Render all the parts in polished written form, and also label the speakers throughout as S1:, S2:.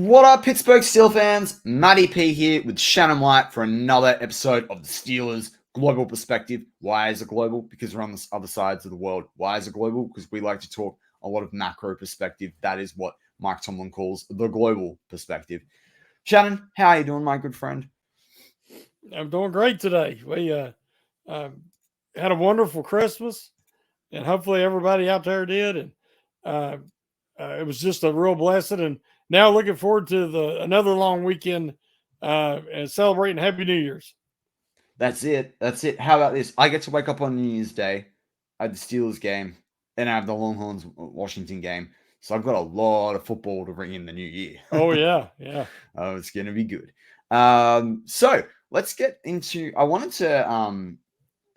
S1: What up, Pittsburgh Steel fans? Matty P here with Shannon White for another episode of the Steelers Global Perspective. Why is it global? Because we're on the other sides of the world. Why is it global? Because we like to talk a lot of macro perspective. That is what Mike Tomlin calls the global perspective. Shannon, how are you doing, my good friend?
S2: I'm doing great today. We had a wonderful Christmas, and hopefully everybody out there did. And it was just a real blessing. And now looking forward to another long weekend and celebrating Happy New Year's.
S1: That's it. How about this? I get to wake up on New Year's Day. I have the Steelers game, and I have the Longhorns Washington game. So I've got a lot of football to bring in the new year.
S2: Oh, yeah.
S1: Oh, it's going to be good. So let's get into, I wanted to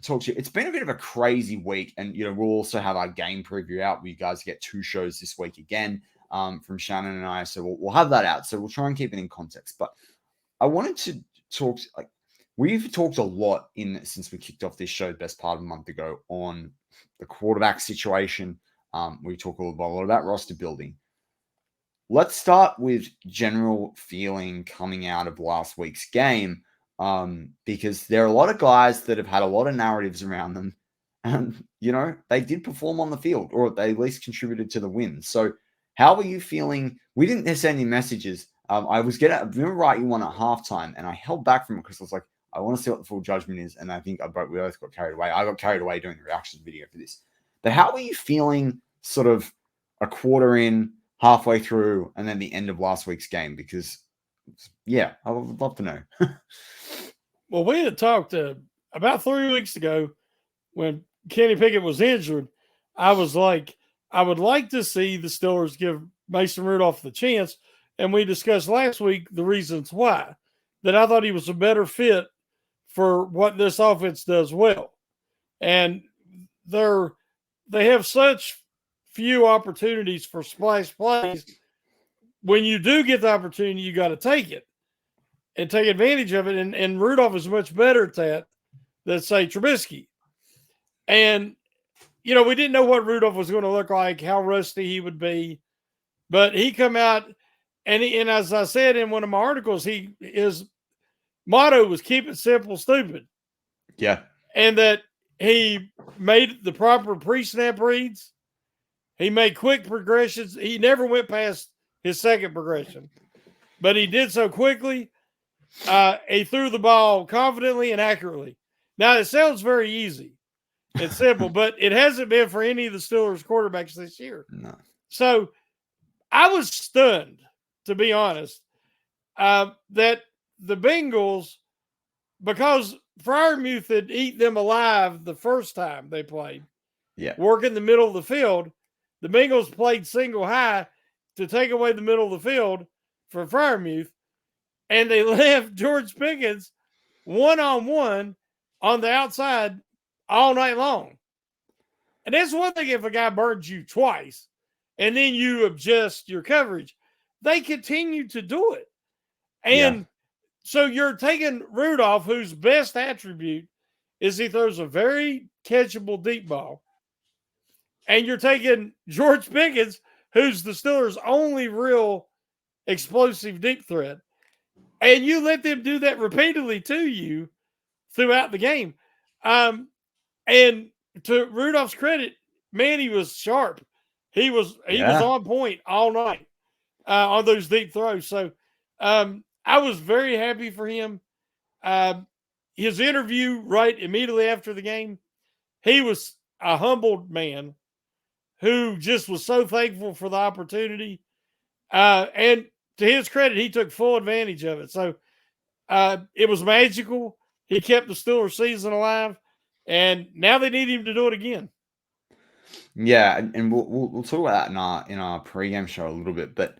S1: talk to you. It's been a bit of a crazy week, and, we'll also have our game preview out. We guys get 2 shows this week again from Shannon and I. So we'll have that out. So we'll try and keep it in context. But I wanted to talk, we've talked a lot since we kicked off this show the best part of a month ago on the quarterback situation. We talk a lot about roster building. Let's start with general feeling coming out of last week's game, because there are a lot of guys that have had a lot of narratives around them, and they did perform on the field, or they at least contributed to the win. So, how are you feeling? We didn't send any messages. I was remember write you one at halftime, and I held back from it because I was like, I want to see what the full judgment is, and I think we both got carried away. I got carried away doing the reactions video for this. But how are you feeling, sort of a quarter in, halfway through, and then the end of last week's game? Because, yeah, I would love to know.
S2: Well, we had talked about 3 weeks ago when Kenny Pickett was injured. I was like, I would like to see the Steelers give Mason Rudolph the chance. And we discussed last week the reasons why, that I thought he was a better fit for what this offense does well. And they have such few opportunities for splash plays. When you do get the opportunity, you got to take it and take advantage of it. And Rudolph is much better at that than, say, Trubisky. And, we didn't know what Rudolph was going to look like, how rusty he would be. But he come out, and as I said in one of my articles, his motto was keep it simple, stupid.
S1: Yeah.
S2: And that he made the proper pre-snap reads. He made quick progressions. He never went past his second progression, but he did so quickly. He threw the ball confidently and accurately. Now, it sounds very easy and simple, but it hasn't been for any of the Steelers quarterbacks this year.
S1: No.
S2: So I was stunned, to be honest, that the Bengals, because Freiermuth had eaten them alive the first time they played, work in the middle of the field. The Bengals played single high to take away the middle of the field for Freiermuth, and they left George Pickens one-on-one on the outside all night long. And that's one thing if a guy burns you twice and then you adjust your coverage. They continue to do it. And so you're taking Rudolph, whose best attribute is he throws a very catchable deep ball. And you're taking George Pickens, who's the Steelers' only real explosive deep threat. And you let them do that repeatedly to you throughout the game. And to Rudolph's credit, man, he was sharp. He was on point all night on those deep throws. So I was very happy for him. His interview right immediately after the game, he was a humbled man who just was so thankful for the opportunity. And to his credit, he took full advantage of it. So it was magical. He kept the Steelers season alive, and now they need him to do it again.
S1: Yeah, and we'll talk about that in our pregame show a little bit. But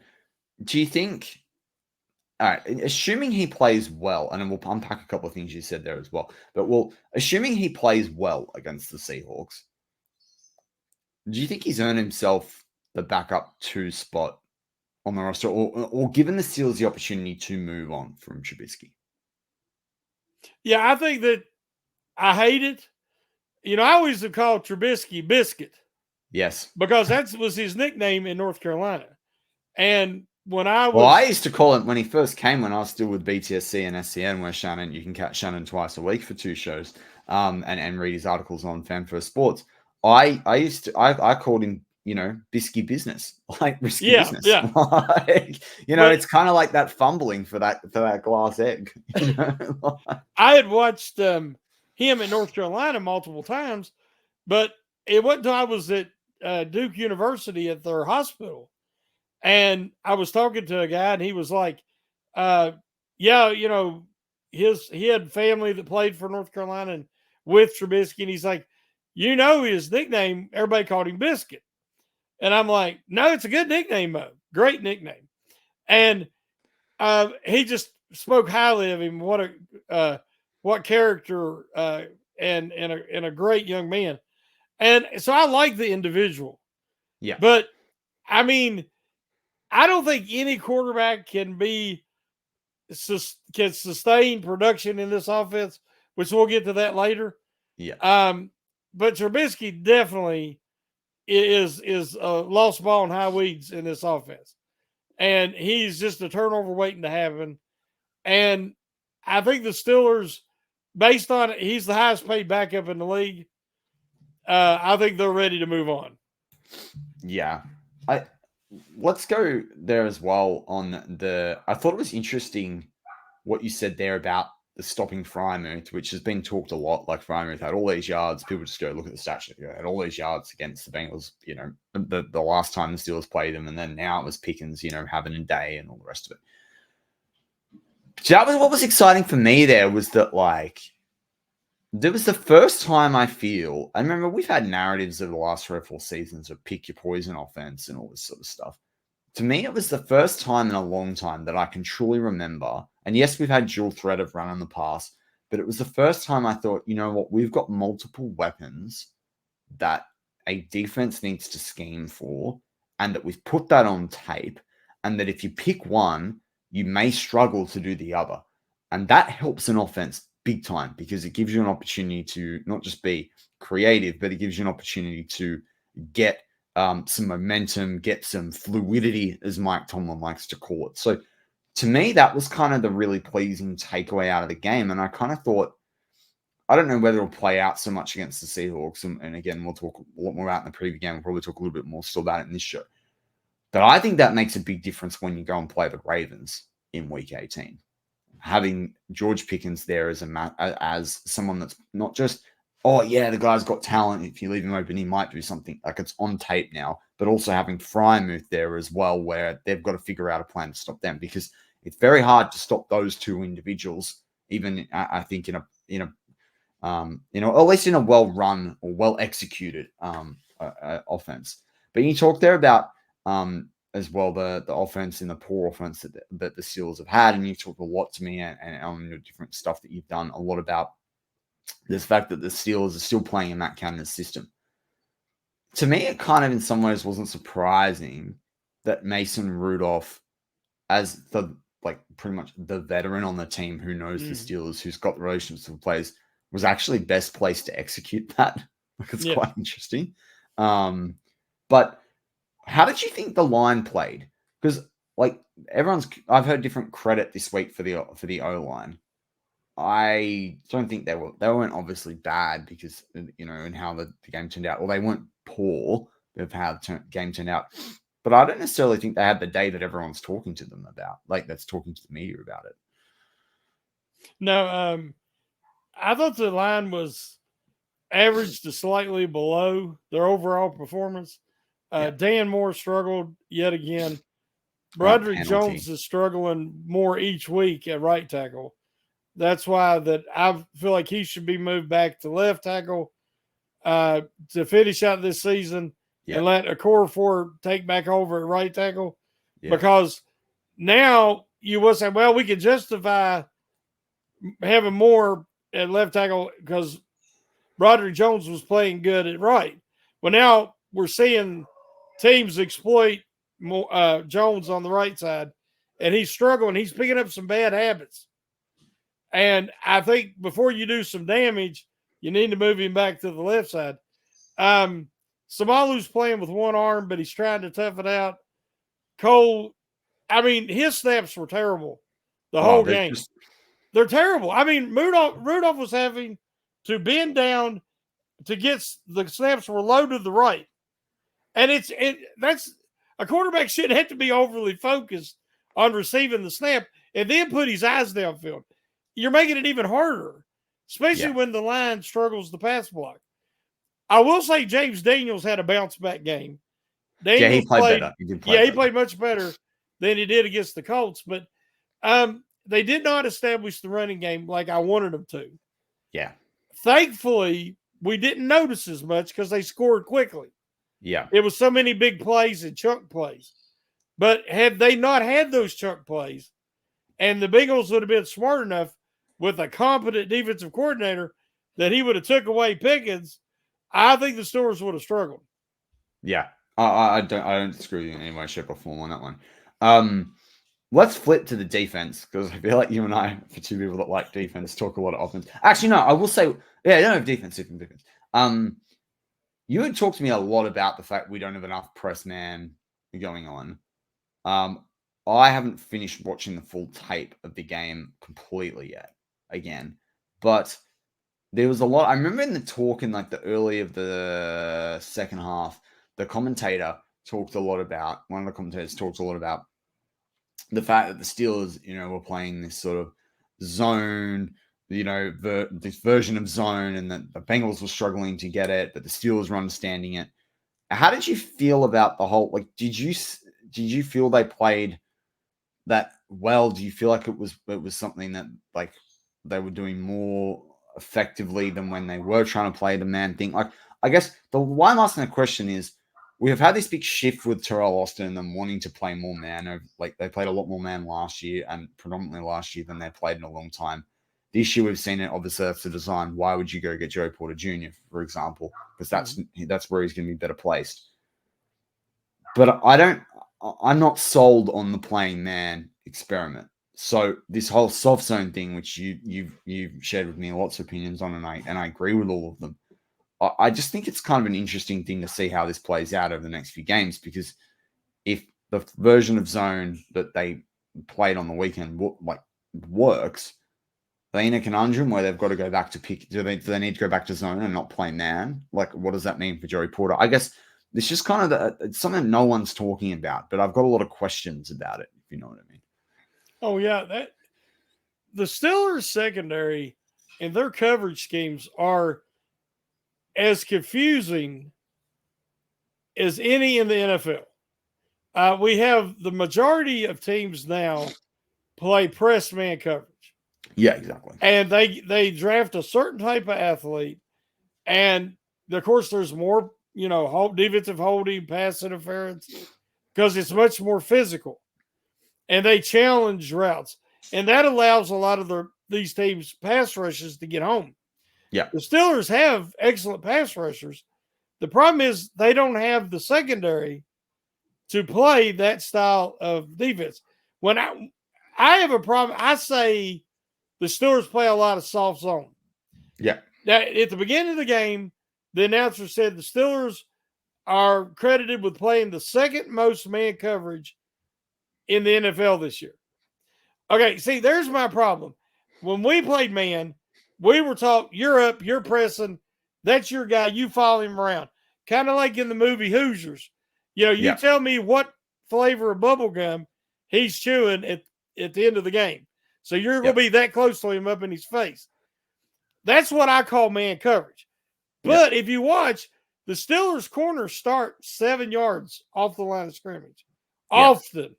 S1: do you think, all right, assuming he plays well, and then we'll unpack a couple of things you said there as well, but assuming he plays well against the Seahawks, do you think he's earned himself the backup 2 spot on the roster, or given the Steelers the opportunity to move on from Trubisky?
S2: Yeah, I think that I hate it. I always have called Trubisky Biscuit.
S1: Yes.
S2: Because that was his nickname in North Carolina. And when I was.
S1: Well, I used to call him when he first came, when I was still with BTSC and SCN, where Shannon, you can catch Shannon twice a week for 2 shows, and read his articles on Fan First Sports. I called him, bisky business, like risky business.
S2: Yeah.
S1: Like,
S2: But
S1: it's kind of like that fumbling for that glass egg.
S2: I had watched him at North Carolina multiple times, but it wasn't until I was at Duke University at their hospital. And I was talking to a guy, and he was like, yeah, he had family that played for North Carolina and with Trubisky. And he's like, his nickname, everybody called him Biscuit. And I'm like, no, it's a good nickname, Mo. Great nickname. And he just spoke highly of him. What character and a great young man. And so I like the individual.
S1: Yeah.
S2: But I mean, I don't think any quarterback can sustain production in this offense, which we'll get to that later.
S1: Yeah.
S2: But Trubisky definitely is a lost ball in high weeds in this offense, and he's just a turnover waiting to happen. And I think the Steelers, based on it, he's the highest paid backup in the league. I think they're ready to move on.
S1: Yeah. Let's go there as well on I thought it was interesting what you said there about the stopping Freiermuth, which has been talked a lot. Like, Freiermuth had all these yards. People just go look at the stats. Had all these yards against the Bengals, the last time the Steelers played them. And then now it was Pickens, having a day and all the rest of it. That was what was exciting for me there, was that, like, there was the first time I remember we've had narratives over the last 3 or 4 seasons of pick your poison offense and all this sort of stuff. To me, it was the first time in a long time that I can truly remember. And yes, we've had dual threat of run in the past, but it was the first time I thought, you know what, we've got multiple weapons that a defense needs to scheme for, and that we've put that on tape, and that if you pick one, you may struggle to do the other. And that helps an offense big time, because it gives you an opportunity to not just be creative, but it gives you an opportunity to get some momentum, get some fluidity, as Mike Tomlin likes to call it. So to me, that was kind of the really pleasing takeaway out of the game. And I kind of thought, I don't know whether it'll play out so much against the Seahawks. And again, we'll talk a lot more about in the preview game. We'll probably talk a little bit more still about it in this show. But I think that makes a big difference when you go and play the Ravens in Week 18. Having George Pickens there as someone that's not just, oh, yeah, the guy's got talent. If you leave him open, he might do something. Like, it's on tape now. But also having Freiermuth there as well, where they've got to figure out a plan to stop them, because it's very hard to stop those 2 individuals, even, I think, at least in a well-run or well-executed offense. But you talk there about as well the offense and the poor offense that the Steelers have had, and you talk a lot to me and on the different stuff that you've done a lot about this fact that the Steelers are still playing in Matt Canada's system. To me, it kind of in some ways wasn't surprising that Mason Rudolph, as pretty much the veteran on the team who knows the Steelers, who's got the relationships with players, was actually best placed to execute that. It's quite interesting. But how did you think the line played? Because I've heard different credit this week for the O-line. I don't think they weren't obviously bad, because, and how the game turned out. Or they weren't poor of how the game turned out. But I don't necessarily think they had the day that everyone's talking to them about, that's talking to the media about it.
S2: No, I thought the line was average to slightly below their overall performance. Dan Moore struggled yet again. Broderick Jones is struggling more each week at right tackle. That's why I feel like he should be moved back to left tackle to finish out this season and let Okorafor take back over at right tackle. Because now you will say, well, we can justify having more at left tackle because Broderick Jones was playing good at right. Well, now we're seeing teams exploit Jones on the right side, and he's struggling. He's picking up some bad habits. And I think before you do some damage, you need to move him back to the left side. Samalu's playing with one arm, but he's trying to tough it out. Cole, I mean, his snaps were terrible the whole game. They're terrible. I mean, Rudolph was having to bend down to get the snaps were low to the right. And that's a quarterback shouldn't have to be overly focused on receiving the snap and then put his eyes downfield. You're making it even harder, especially when the line struggles to pass block. I will say James Daniels had a bounce back game.
S1: He played better.
S2: He played much better than he did against the Colts, but they did not establish the running game like I wanted them to.
S1: Yeah.
S2: Thankfully, we didn't notice as much because they scored quickly.
S1: Yeah.
S2: It was so many big plays and chunk plays. But had they not had those chunk plays, and the Bengals would have been smart enough with a competent defensive coordinator that he would have took away Pickens, I think the Steelers would have struggled.
S1: Yeah. I don't disagree with you in any way, shape, or form on that one. Let's flip to the defense because I feel like you and I, for two people that like defense, talk a lot of offense. Actually, no, I will say, I don't have defense. You had talked to me a lot about the fact we don't have enough press man going on. I haven't finished watching the full tape of the game completely yet, again, but there was a lot. I remember in the talk in like the early of the second half, the commentator talked a lot about, one of the commentators talked a lot about the fact that the Steelers, were playing this sort of zone, this version of zone, and that the Bengals were struggling to get it, but the Steelers were understanding it. How did you feel about the whole, like, did you feel they played that well? Do you feel like it was something that like they were doing more effectively than when they were trying to play the man thing? Like, I guess the why I'm asking the question is we have had this big shift with Terrell Austin and them wanting to play more man. Like they played a lot more man last year and predominantly last year than they played in a long time. This year we've seen it. Obviously, that's the design. Why would you go get Joey Porter Jr., for example? Because that's where he's going to be better placed. But I'm not sold on the playing man experiment. So this whole soft zone thing, which you've shared with me lots of opinions on, and I agree with all of them. I just think it's kind of an interesting thing to see how this plays out over the next few games, because if the version of zone that they played on the weekend works, are they in a conundrum where they've got to go back to pick? Do they need to go back to zone and not play man? Like, what does that mean for Joey Porter? I guess it's just kind of it's something no one's talking about, but I've got a lot of questions about it, if you know what I mean.
S2: Oh, yeah. The Steelers secondary and their coverage schemes are as confusing as any in the NFL. We have the majority of teams now play press man coverage.
S1: Yeah, exactly.
S2: And they draft a certain type of athlete. And, of course, there's more, defensive holding, pass interference, because it's much more physical. And they challenge routes. And that allows a lot of these teams' pass rushes to get home.
S1: Yeah.
S2: The Steelers have excellent pass rushers. The problem is they don't have the secondary to play that style of defense. When I have a problem, I say the Steelers play a lot of soft zone.
S1: Yeah.
S2: Now, at the beginning of the game, the announcer said the Steelers are credited with playing the second most man coverage in the NFL this year. Okay, see, there's my problem. When we played man, we were taught, you're up, you're pressing, that's your guy, you follow him around. Kind of like in the movie Hoosiers. You tell me what flavor of bubble gum he's chewing at the end of the game. So you're going to be that close to him up in his face. That's what I call man coverage. But if you watch, the Steelers' corners start 7 yards off the line of scrimmage. Often.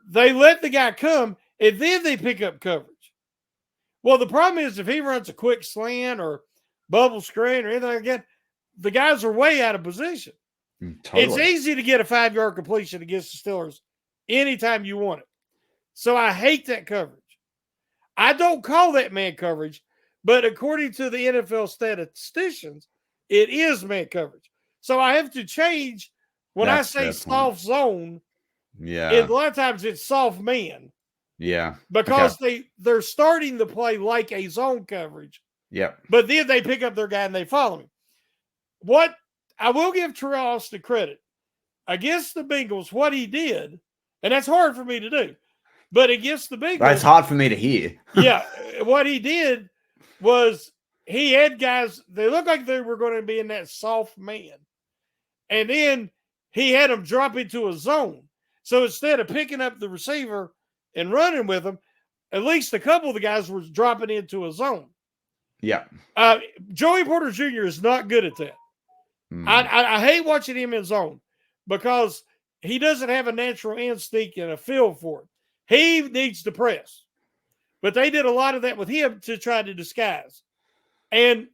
S2: They let the guy come, and then they pick up coverage. Well, the problem is if he runs a quick slant or bubble screen or anything like that, the guys are way out of position. Totally. It's easy to get a 5-yard completion against the Steelers anytime you want it. So I hate that coverage. I don't call that man coverage, but according to the NFL statisticians, it is man coverage. So I have to change when I say soft zone. Yeah. A lot of times it's soft man.
S1: Yeah.
S2: Because they're starting to play like a zone coverage.
S1: Yeah.
S2: But then they pick up their guy and they follow him. What I will give Terrell Austin credit against the Bengals, what he did, And that's hard for me to do. But against the Bengals,
S1: That's hard for me to hear.
S2: yeah, what he did was he had guys, they looked like they were going to be in that soft man. And then he had them drop into a zone. So instead of picking up the receiver and running with him, at least a couple of the guys were dropping into a zone.
S1: Yeah.
S2: Joey Porter Jr. is not good at that. I hate watching him in zone because he doesn't have a natural instinct and a feel for it. He needs to press. But they did a lot of that with him to try to disguise. And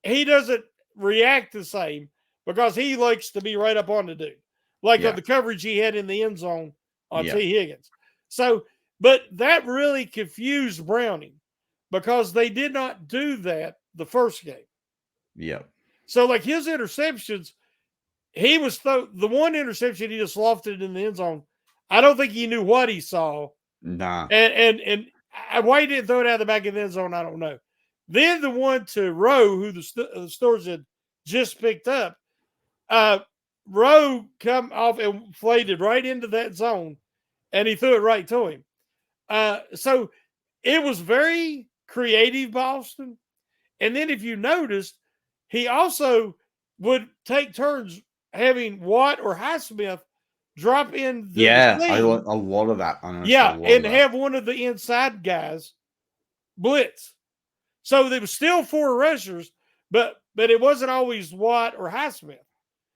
S2: he doesn't react the same because he likes to be right up on the dude. Like the coverage he had in the end zone on T. Higgins. So, but that really confused Browning because they did not do that the first game.
S1: Yeah.
S2: So, like his interceptions, he was the one interception he just lofted in the end zone. I don't think he knew what he saw.
S1: Nah.
S2: And why he didn't throw it out of the back of the end zone, I don't know. Then the one to Rowe, who the Steelers had just picked up, Rowe come off and inflated right into that zone, and he threw it right to him. So it was very creative, Boston. And then if you noticed, he also would take turns having Watt or Highsmith drop in the
S1: a lot of that.
S2: Have one of the inside guys blitz. So there was still 4 rushers, but it wasn't always Watt or Highsmith.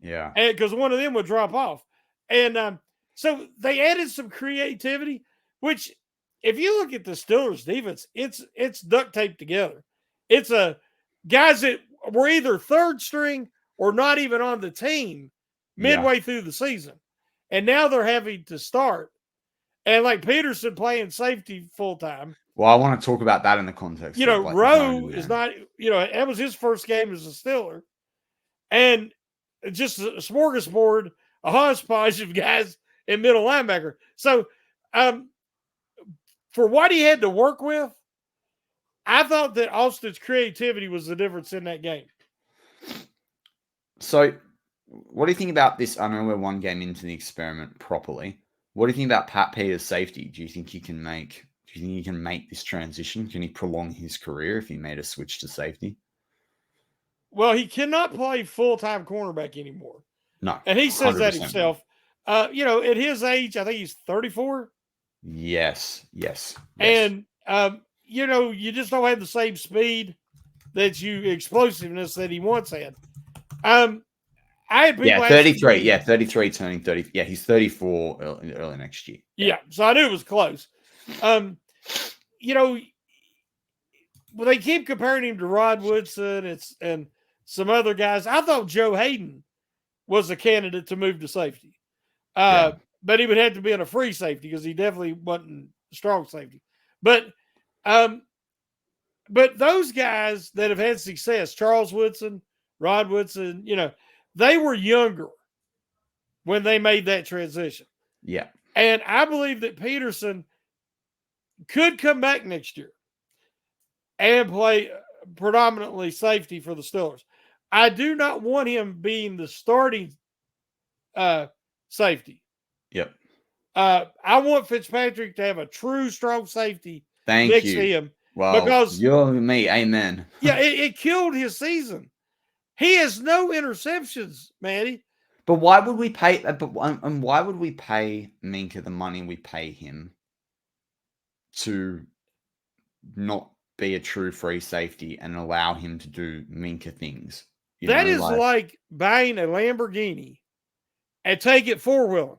S1: Yeah.
S2: Because one of them would drop off. And so they added some creativity, which if you look at the Steelers defense, it's duct taped together. It's guys that were either third string or not even on the team midway through the season. And now they're having to start. And like Peterson playing safety full time.
S1: Well, I want to talk about that in the context.
S2: Rowe is not, that was his first game as a Steeler. And just a smorgasbord, a hodgepodge of guys in middle linebacker. So for what he had to work with, I thought that Austin's creativity was the difference in that game.
S1: So what do you think about this? I know we're one game into the experiment properly. What do you think about Pat Peters' safety? Do you think he can make this transition? Can he prolong his career if he made a switch to safety?
S2: Well, he cannot play full-time cornerback anymore.
S1: No.
S2: And he says that himself. At his age, I think he's 34.
S1: Yes.
S2: And, you just don't have the same speed explosiveness that he once had. I had people
S1: 33. 33 turning 30. Yeah, he's 34 early next year.
S2: Yeah, so I knew it was close. Well, they keep comparing him to Rod Woodson and some other guys. I thought Joe Hayden was a candidate to move to safety. But he would have to be in a free safety because he definitely wasn't a strong safety. But those guys that have had success, Charles Woodson, Rod Woodson, they were younger when they made that transition.
S1: Yeah.
S2: And I believe that Peterson could come back next year and play predominantly safety for the Steelers. I do not want him being the starting safety.
S1: Yep.
S2: I want Fitzpatrick to have a true strong safety
S1: next
S2: to him.
S1: Well, because you're me, amen.
S2: Yeah, it killed his season. He has no interceptions, Matty.
S1: But why would we pay? And why would we pay Minka the money we pay him to not be a true free safety and allow him to do Minka things?
S2: That is like buying a Lamborghini and take it four-wheeling.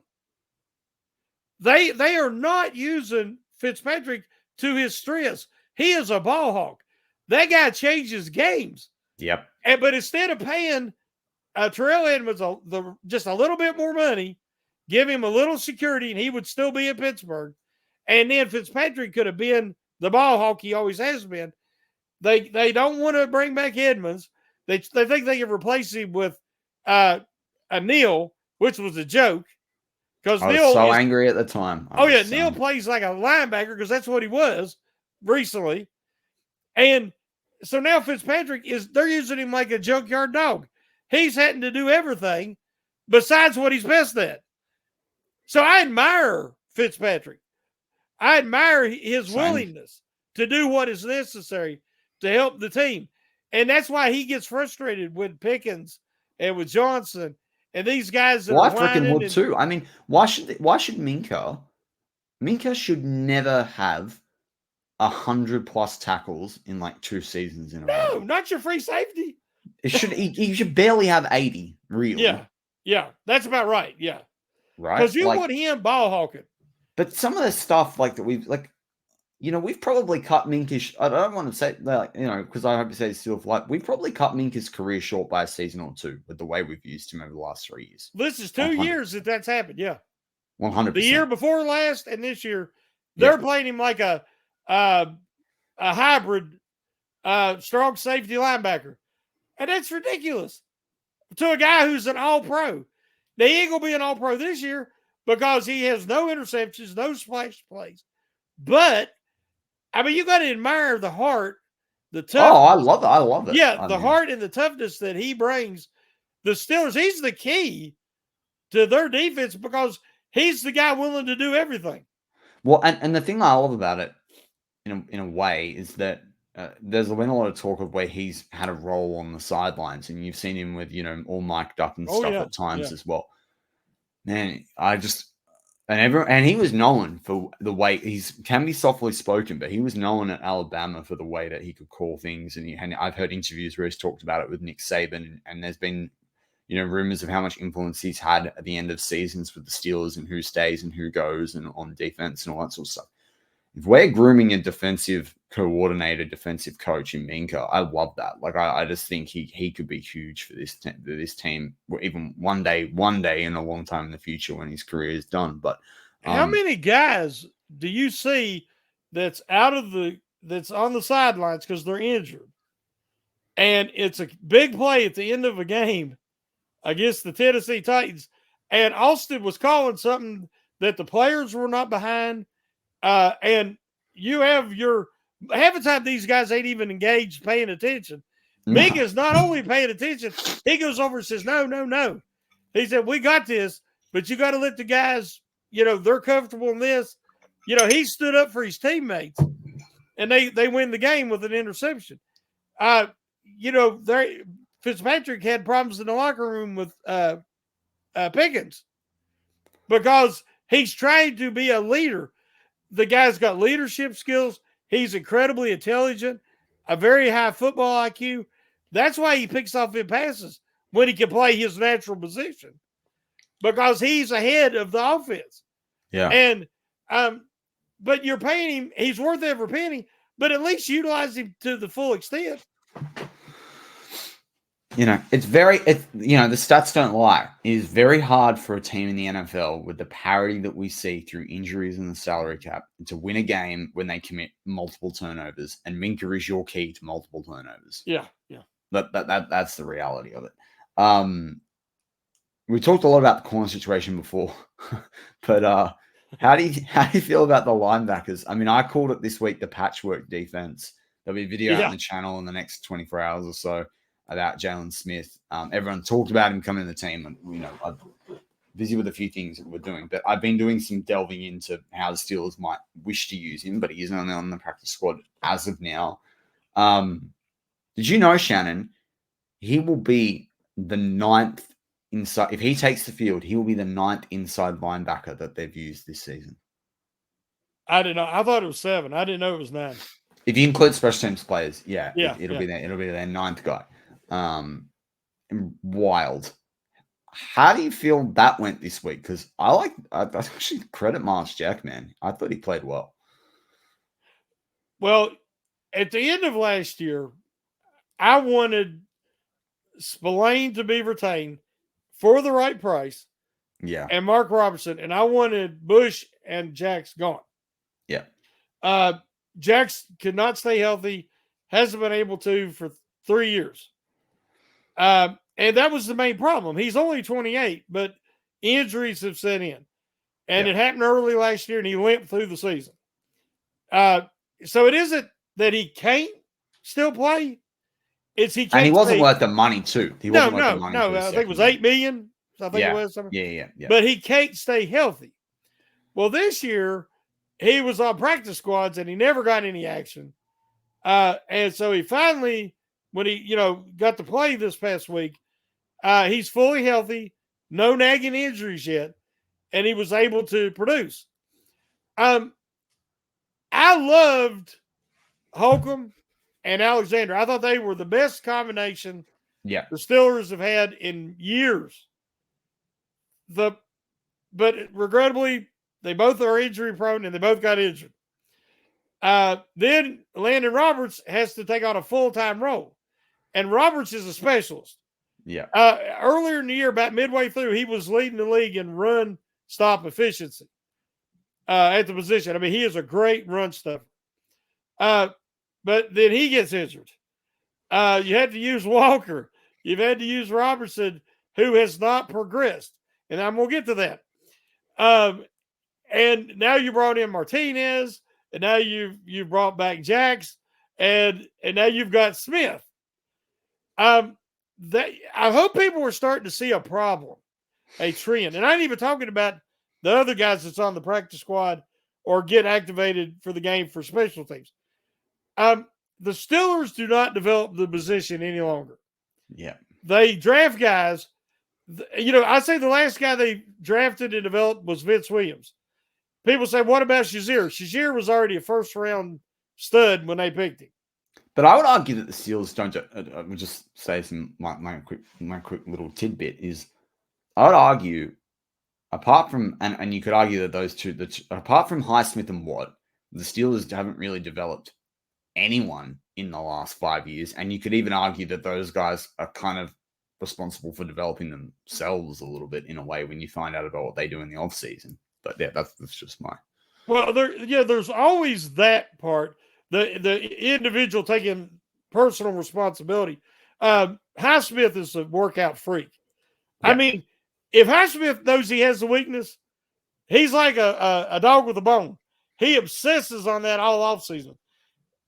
S2: They are not using Fitzpatrick to his strengths. He is a ball hawk. That guy changes games.
S1: Yep.
S2: But instead of paying Terrell Edmonds just a little bit more money, give him a little security, and he would still be in Pittsburgh. And then Fitzpatrick could have been the ball hawk he always has been. They don't want to bring back Edmonds. They think they can replace him with a Neal, which was a joke. Because
S1: I was so angry at the time.
S2: Neal plays like a linebacker because that's what he was recently. And so now Fitzpatrick they're using him like a junkyard dog. He's having to do everything besides what he's best at. So I admire Fitzpatrick. I admire his
S1: Same.
S2: willingness to do what is necessary to help the team. And that's why he gets frustrated with Pickens and with Johnson and these guys that
S1: Well, I
S2: are
S1: freaking
S2: whining.
S1: would too. I mean, why should Minka should never have 100+ tackles in like 2 seasons in a row.
S2: No, not your free safety.
S1: He should barely have 80, really.
S2: Yeah, that's about right. Yeah.
S1: Right?
S2: Because you want him ball hawking.
S1: But some of the stuff like that we've probably cut Minka's. I don't want to say because I hope you say it's still like we've probably cut Minka's career short by a season or 2 with the way we've used him over the last 3 years.
S2: This is 2 years that that's happened. Yeah.
S1: 100%.
S2: The year before last and this year, they're playing him like a hybrid strong safety linebacker. And that's ridiculous to a guy who's an all-pro. Now, he ain't going to be an all-pro this year because he has no interceptions, no splash plays. But, I mean, you got to admire the heart, the toughness.
S1: Oh, I love it.
S2: Yeah, heart and the toughness that he brings the Steelers. He's the key to their defense because he's the guy willing to do everything.
S1: Well, and the thing I love about it, in a way, is that there's been a lot of talk of where he's had a role on the sidelines, and you've seen him with all mic'd up and stuff at times as well. Man, and he was known for the way can be softly spoken, but he was known at Alabama for the way that he could call things, and I've heard interviews where he's talked about it with Nick Saban, and there's been rumors of how much influence he's had at the end of seasons with the Steelers and who stays and who goes and on defense and all that sort of stuff. If we're grooming a defensive coordinator, defensive coach in Minka, I love that. Like, I just think he could be huge for this team, even one day in a long time in the future when his career is done. But
S2: how many guys do you see that's that's on the sidelines because they're injured, and it's a big play at the end of a game against the Tennessee Titans, and Austin was calling something that the players were not behind, and you have half the time these guys ain't even engaged paying attention. Minka's not only paying attention, he goes over and says, no. He said, we got this, but you got to let the guys, they're comfortable in this. He stood up for his teammates, and they win the game with an interception. Fitzpatrick had problems in the locker room with Pickens because he's trying to be a leader. The guy's got leadership skills. He's incredibly intelligent, a very high football IQ. That's why he picks off in passes when he can play his natural position because he's ahead of the offense.
S1: Yeah.
S2: And, but you're paying him, he's worth every penny, but at least utilize him to the full extent.
S1: The stats don't lie. It is very hard for a team in the NFL with the parity that we see through injuries and the salary cap to win a game when they commit multiple turnovers. And Minka is your key to multiple turnovers.
S2: Yeah.
S1: That's the reality of it. We talked a lot about the corner situation before, but how do you feel about the linebackers? I mean, I called it this week the patchwork defense. There'll be a video on the channel in the next 24 hours or so about Jalen Smith. Everyone talked about him coming to the team, and I'm busy with a few things that we're doing. But I've been doing some delving into how the Steelers might wish to use him, but he isn't on the practice squad as of now. Did you know, Shannon? He will be the 9th inside. If he takes the field, he will be the 9th inside linebacker that they've used this season.
S2: I didn't know. I thought it was 7. I didn't know it was 9.
S1: If you include special teams players, it'll be their 9th guy. Wild. How do you feel that went this week? Because I actually credit Marsh Jack, man. I thought he played well.
S2: Well, at the end of last year, I wanted Spillane to be retained for the right price.
S1: Yeah.
S2: And Mark Robertson. And I wanted Bush and Jax gone.
S1: Yeah.
S2: Jax could not stay healthy, hasn't been able to for 3 years. And that was the main problem. He's only 28, but injuries have set in. And it happened early last year, and he limped through the season. So it isn't that he can't still play. It's he can't.
S1: And he wasn't worth the money, too.
S2: I think it was $8 million. I think it was something.
S1: Yeah.
S2: But he can't stay healthy. Well, this year he was on practice squads and he never got any action. And so he finally, when he, got to play this past week, he's fully healthy, no nagging injuries yet, and he was able to produce. I loved Holcomb and Alexander. I thought they were the best combination the Steelers have had in years. But regrettably, they both are injury prone and they both got injured. Then Landon Roberts has to take on a full-time role. And Roberts is a specialist.
S1: Yeah.
S2: Earlier in the year, about midway through, he was leading the league in run stop efficiency at the position. I mean, he is a great run stuffer. But then he gets injured. You had to use Walker. You've had to use Robertson, who has not progressed. And I'm going to get to that. And now you brought in Martinez, and now you've brought back Jax, and now you've got Smith. I hope people are starting to see a problem, a trend. And I ain't even talking about the other guys that's on the practice squad or get activated for the game for special teams. The Steelers do not develop the position any longer.
S1: Yeah.
S2: They draft guys. I say the last guy they drafted and developed was Vince Williams. People say, what about Shazier? Shazier was already a first-round stud when they picked him.
S1: But I would argue that the Steelers don't. I would just say my quick little tidbit is, I would argue, apart from and you could argue that those two, apart from Highsmith and Watt, the Steelers haven't really developed anyone in the last 5 years, and you could even argue that those guys are kind of responsible for developing themselves a little bit in a way when you find out about what they do in the off season. But yeah, that's just my.
S2: Well, there's always that part. The individual taking personal responsibility. Highsmith is a workout freak. Yeah. I mean, if Highsmith knows he has a weakness, he's like a dog with a bone. He obsesses on that all offseason.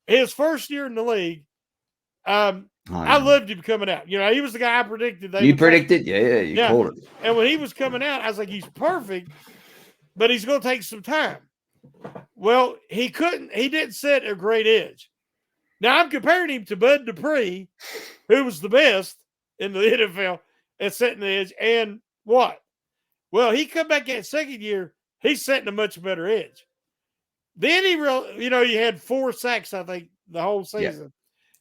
S2: His first year in the league, I loved him coming out. He was the guy I predicted.
S1: You predicted? Yeah, you called it.
S2: And when he was coming out, I was like, he's perfect, but he's going to take some time. Well, he didn't set a great edge. Now, I'm comparing him to Bud Dupree, who was the best in the NFL at setting the edge. And what? Well, he come back in second year, he's setting a much better edge. Then he had 4 sacks, I think, the whole season.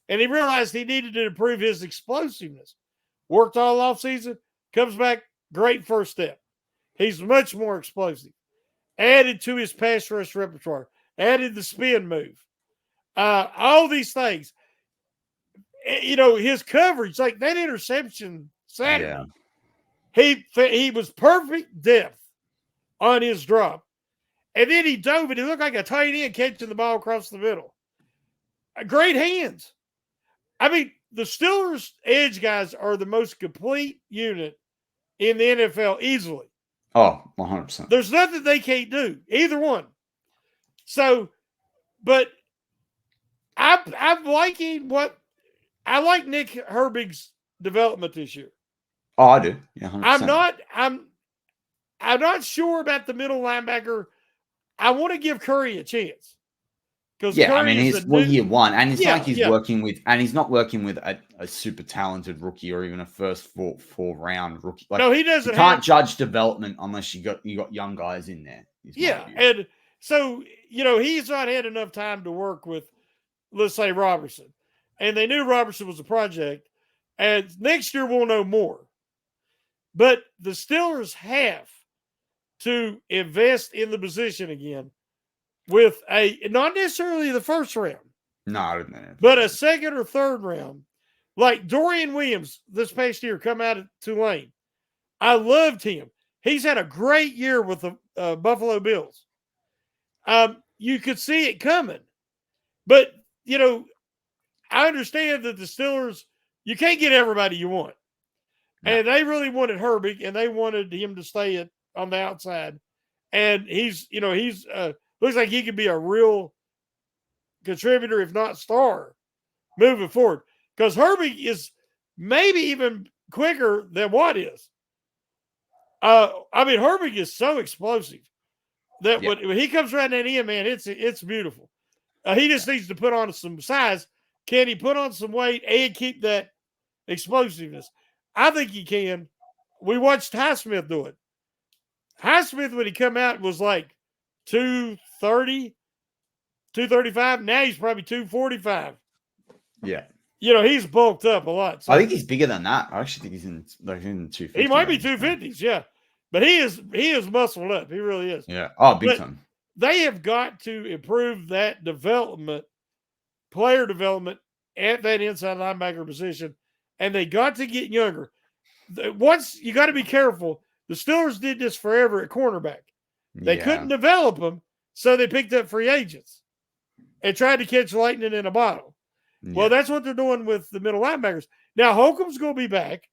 S2: Yeah. And he realized he needed to improve his explosiveness. Worked all offseason, comes back, great first step. He's much more explosive. Added to his pass rush repertoire. Added the spin move. All these things. His coverage, like that interception Saturday. Yeah. He was perfect depth on his drop. And then he dove and he looked like a tight end catching the ball across the middle. Great hands. I mean, the Steelers edge guys are the most complete unit in the NFL easily.
S1: Oh, 100%.
S2: There's nothing they can't do, either one. So, but I'm liking I like Nick Herbig's development this year.
S1: Oh, I do. Yeah, 100%.
S2: I'm not sure about the middle linebacker. I want to give Curry a chance.
S1: Yeah, I mean, he's year one, and it's like he's working with, and he's not working with a super talented rookie or even a first four round rookie.
S2: Like, no, he doesn't.
S1: You can't judge development unless you got young guys in there.
S2: Yeah, and so he's not had enough time to work with, let's say, Robertson, and they knew Robertson was a project, and next year we'll know more. But the Steelers have to invest in the position again. With not necessarily the first round.
S1: No, I didn't know.
S2: But a second or third round. Like Dorian Williams this past year come out of Tulane. I loved him. He's had a great year with the Buffalo Bills. You could see it coming. But, I understand that the Steelers, you can't get everybody you want. No. And they really wanted Herbig, and they wanted him to stay on the outside. And he's looks like he could be a real contributor, if not star, moving forward. Because Herbig is maybe even quicker than Watt is. Herbig is so explosive. that when he comes right that in, man, it's beautiful. He just needs to put on some size. Can he put on some weight and keep that explosiveness? I think he can. We watched Highsmith do it. Highsmith, when he come out, was like 230, 235. Now he's probably 245.
S1: Yeah.
S2: He's bulked up a lot. So
S1: I think he's bigger than that. I actually think he's in 250.
S2: He might be 250s, yeah. But he is muscled up. He really is.
S1: Yeah. Oh, big time.
S2: They have got to improve that player development at that inside linebacker position, and they got to get younger. Once you got to be careful. The Steelers did this forever at cornerback. They couldn't develop them, so they picked up free agents and tried to catch lightning in a bottle. Yeah. Well, that's what they're doing with the middle linebackers. Now, Holcomb's going to be back.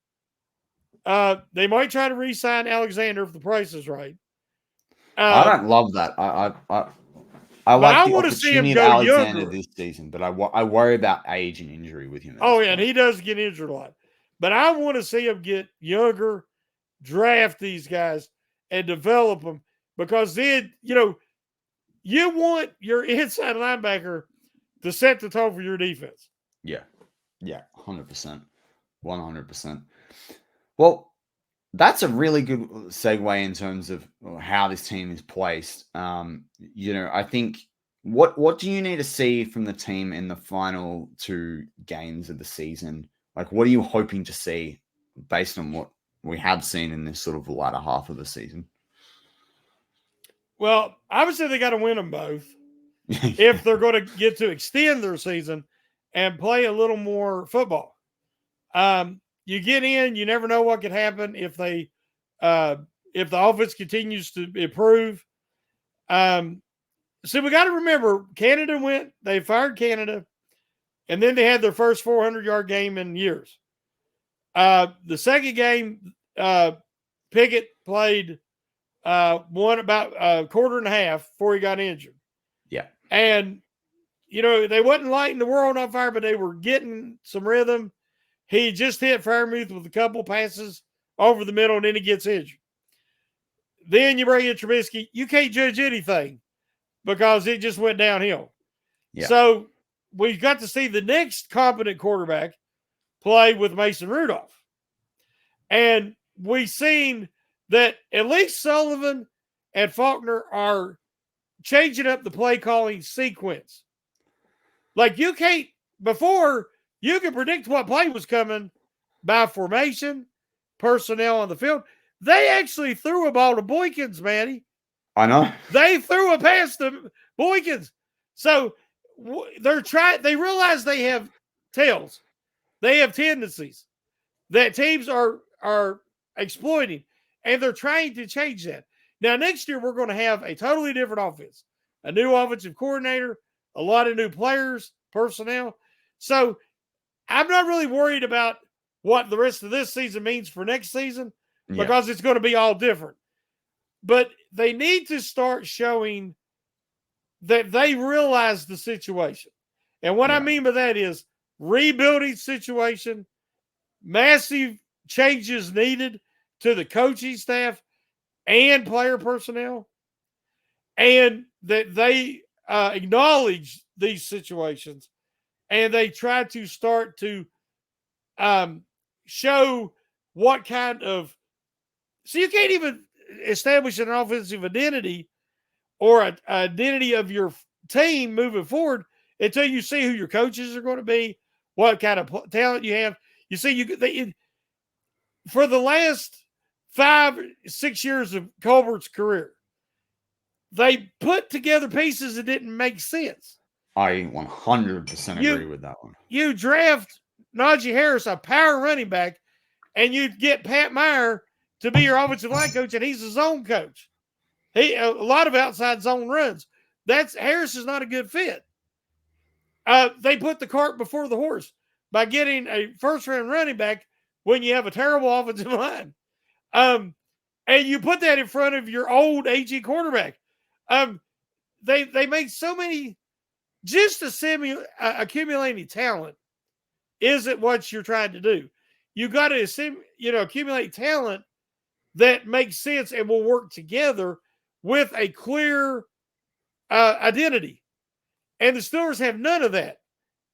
S2: They might try to re-sign Alexander if the price is right.
S1: I don't love that. I like the opportunity of Alexander this season, but I worry about age and injury with him.
S2: And he does get injured a lot. But I want to see him get younger, draft these guys, and develop them, because then, you want your inside linebacker to set the tone for your defense.
S1: Yeah. Yeah, 100%. 100%. Well, that's a really good segue in terms of how this team is placed. I think what do you need to see from the team in the final 2 games of the season? Like, what are you hoping to see based on what we have seen in this sort of latter half of the season?
S2: Well, obviously they got to win them both if they're going to get to extend their season and play a little more football. You get in, you never know what could happen if the offense continues to improve. So we got to remember, they fired Canada, and then they had their first 400-yard game in years. The second game, Pickett played one about a quarter and a half before he got injured.
S1: Yeah.
S2: And, they wasn't lighting the world on fire, but they were getting some rhythm. He just hit Fairmouth with a couple passes over the middle, and then he gets injured. Then you bring in Trubisky. You can't judge anything because it just went downhill.
S1: Yeah.
S2: So we've got to see the next competent quarterback play with Mason Rudolph. And we've seen that at least Sullivan and Faulkner are changing up the play calling sequence. Like, before, you could predict what play was coming by formation, personnel on the field. They actually threw a ball to Boykins, Matty.
S1: I know.
S2: They threw a pass to Boykins. So they realize they have tails. They have tendencies that teams are exploiting, and they're trying to change that. Now, next year, we're going to have a totally different offense, a new offensive coordinator, a lot of new players, personnel. So I'm not really worried about what the rest of this season means for next season because it's going to be all different. But they need to start showing that they realize the situation. And what I mean by that is rebuilding situation, massive changes needed to the coaching staff and player personnel, and that they acknowledge these situations and they try to start to show what kind of – so you can't even establish an offensive identity or an identity of your team moving forward until you see who your coaches are going to be, what kind of talent you have. You see, for the last 5-6 years of Colbert's career, they put together pieces that didn't make sense.
S1: I 100% agree with that one. You
S2: draft Najee Harris, a power running back, and you get Pat Meyer to be your offensive line coach, and he's a zone coach. A lot of outside zone runs. Harris is not a good fit. They put the cart before the horse by getting a first-round running back when you have a terrible offensive line. And you put that in front of your old aging quarterback. They make so many – just accumulating talent isn't what you're trying to do. You got to accumulate talent that makes sense and will work together with a clear identity. And the Steelers have none of that.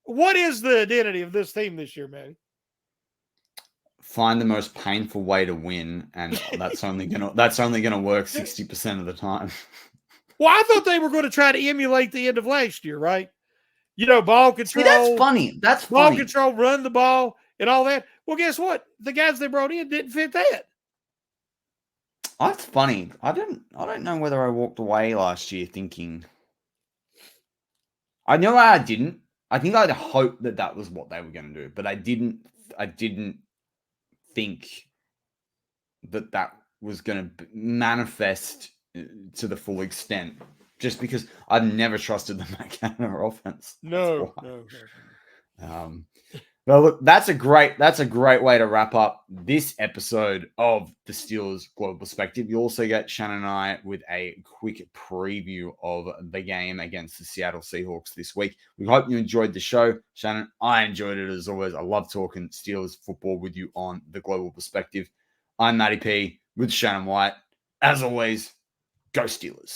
S2: What is the identity of this team this year, Matty?
S1: Find the most painful way to win, and that's only gonna work 60% of the time.
S2: Well, I thought they were going to try to emulate the end of last year, right? You know, ball control.
S1: See, that's funny. That's
S2: ball
S1: funny.
S2: control, run the ball, and all that. Well, guess what? The guys they brought in didn't fit that.
S1: That's funny. I don't know whether I walked away last year thinking. I know I didn't. I think I'd hoped that was what they were going to do, but I didn't think that was going to manifest to the full extent, just because I've never trusted the Matt Canada offense.
S2: No.
S1: Well, look, that's a great way to wrap up this episode of the Steelers Global Perspective. You also get Shannon and I with a quick preview of the game against the Seattle Seahawks this week. We hope you enjoyed the show. Shannon, I enjoyed it as always. I love talking Steelers football with you on the Global Perspective. I'm Matty P with Shannon White. As always, go Steelers.